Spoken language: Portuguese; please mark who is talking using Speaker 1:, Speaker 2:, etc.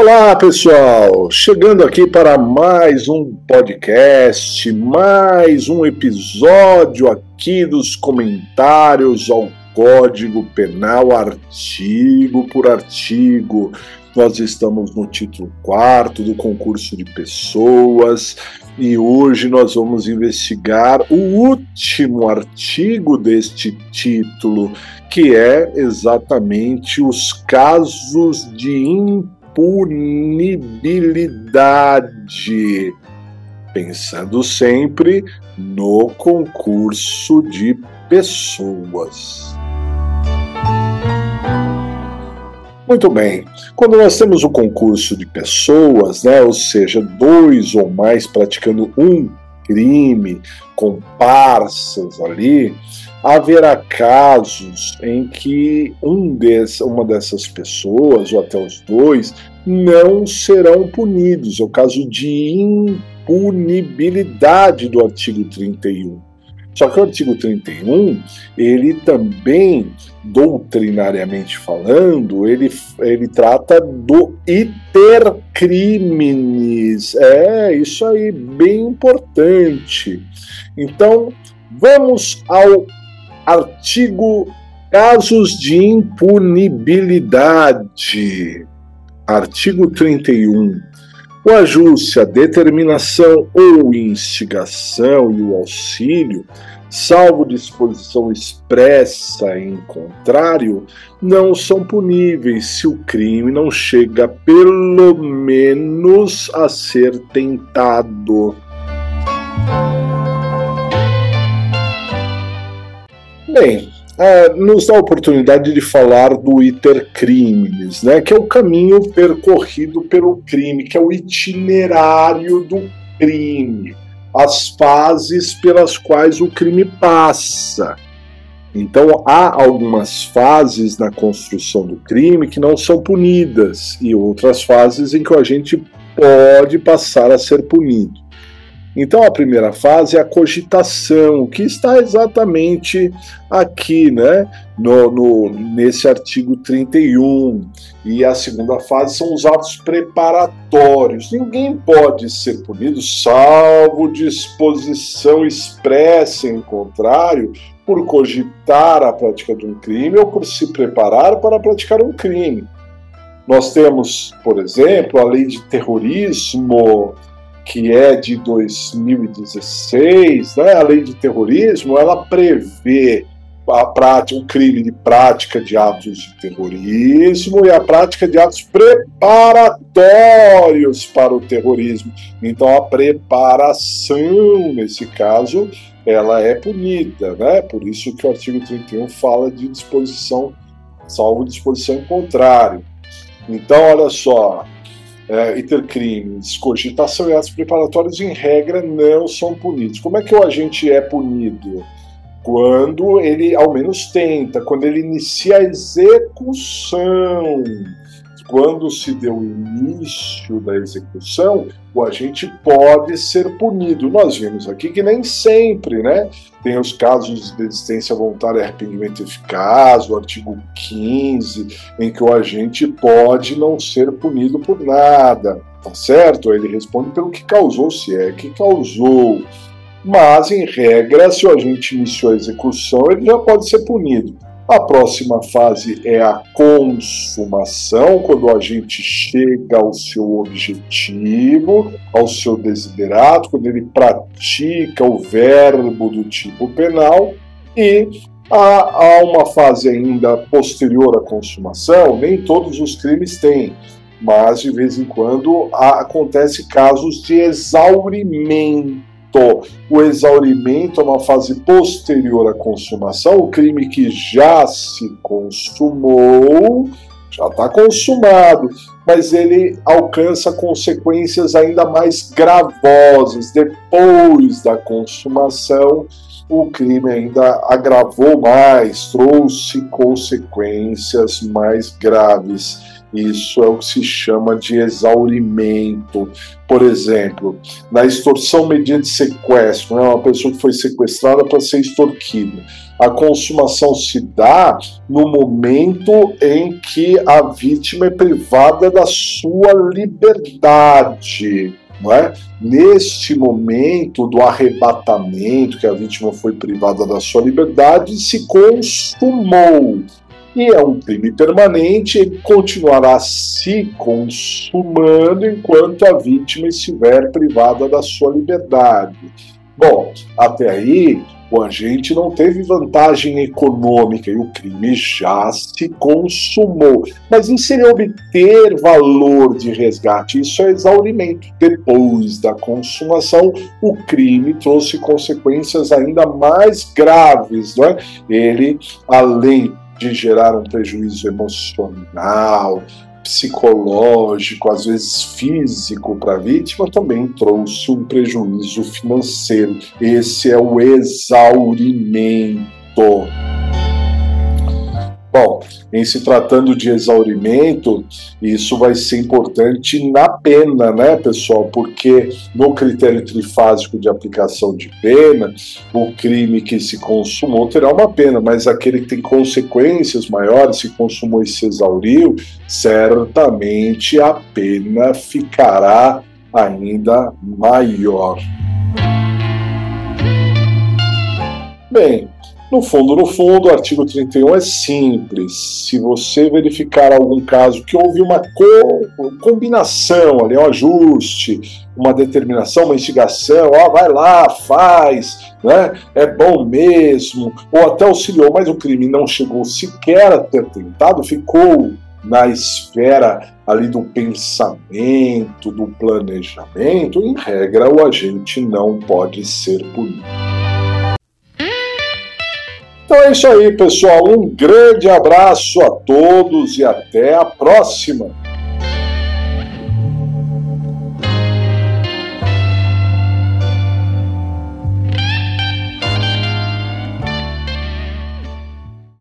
Speaker 1: Olá, pessoal! Chegando aqui para mais um podcast, mais um episódio aqui dos comentários ao Código Penal, artigo por artigo. Nós estamos no título 4º do concurso de pessoas e hoje nós vamos investigar o último artigo deste título, que é exatamente os casos de impunibilidade, pensando sempre no concurso de pessoas. Muito bem, quando nós temos o concurso de pessoas, ou seja, dois ou mais praticando um crime, comparsas ali, haverá casos em que uma dessas pessoas, ou até os dois, não serão punidos. É o caso de impunibilidade do artigo 31. Só que o artigo 31, ele também, doutrinariamente falando, ele trata do iter criminis. Isso aí, bem importante. Então, vamos ao artigo casos de impunibilidade. Artigo 31. O ajuste, a determinação ou instigação e o auxílio, salvo disposição expressa em contrário, não são puníveis se o crime não chega pelo menos a ser tentado. Bem, nos dá a oportunidade de falar do iter criminis, que é o caminho percorrido pelo crime, que é o itinerário do crime, as fases pelas quais o crime passa. Então, há algumas fases na construção do crime que não são punidas e outras fases em que o agente pode passar a ser punido. Então, a primeira fase é a cogitação, que está exatamente aqui, nesse artigo 31. E a segunda fase são os atos preparatórios. Ninguém pode ser punido, salvo disposição expressa em contrário, por cogitar a prática de um crime ou por se preparar para praticar um crime. Nós temos, por exemplo, a lei de terrorismo, que é de 2016, a lei de terrorismo, ela prevê o crime de prática de atos de terrorismo e a prática de atos preparatórios para o terrorismo. Então, a preparação, nesse caso, ela é punida, Por isso que o artigo 31 fala de disposição, salvo disposição em contrário. Então, olha só, iter crimes, cogitação e atos preparatórios, em regra, não são punidos. Como é que o agente é punido? Quando ele, ao menos, tenta, quando ele inicia a execução. Quando se deu o início da execução, o agente pode ser punido. Nós vimos aqui que nem sempre, Tem os casos de desistência voluntária e arrependimento eficaz, o artigo 15, em que o agente pode não ser punido por nada, tá certo? Ele responde pelo que causou, se é que causou. Mas, em regra, se o agente iniciou a execução, ele já pode ser punido. A próxima fase é a consumação, quando o agente chega ao seu objetivo, ao seu desiderato, quando ele pratica o verbo do tipo penal. E há uma fase ainda posterior à consumação, nem todos os crimes têm, mas de vez em quando acontece casos de exaurimento. O exaurimento é uma fase posterior à consumação. O crime que já se consumou, já está consumado, mas ele alcança consequências ainda mais gravosas. Depois da consumação, o crime ainda agravou mais, trouxe consequências mais graves. Isso é o que se chama de exaurimento. Por exemplo, na extorsão mediante sequestro, uma pessoa que foi sequestrada para ser extorquida. A consumação se dá no momento em que a vítima é privada da sua liberdade. Não é? Neste momento do arrebatamento, que a vítima foi privada da sua liberdade, se consumou. E é um crime permanente, ele continuará se consumando enquanto a vítima estiver privada da sua liberdade. Bom, até aí o agente não teve vantagem econômica e o crime já se consumou. Mas e se ele obter valor de resgate? Isso é exaurimento. Depois da consumação, o crime trouxe consequências ainda mais graves, não é? Ele, além de gerar um prejuízo emocional, psicológico, às vezes físico para a vítima, também trouxe um prejuízo financeiro. Esse é o exaurimento. Bom, em se tratando de exaurimento, isso vai ser importante na pena, né, pessoal? Porque no critério trifásico de aplicação de pena, o crime que se consumou terá uma pena, mas aquele que tem consequências maiores, se consumou e se exauriu, certamente a pena ficará ainda maior. Bem, no fundo, o artigo 31 é simples. Se você verificar algum caso que houve uma combinação ali, um ajuste, uma determinação, uma instigação, vai lá, faz, né? É bom mesmo, ou até auxiliou, mas o crime não chegou sequer a ter tentado, ficou na esfera ali do pensamento, do planejamento, em regra, o agente não pode ser punido. Então é isso aí, pessoal. Um grande abraço a todos e até a próxima!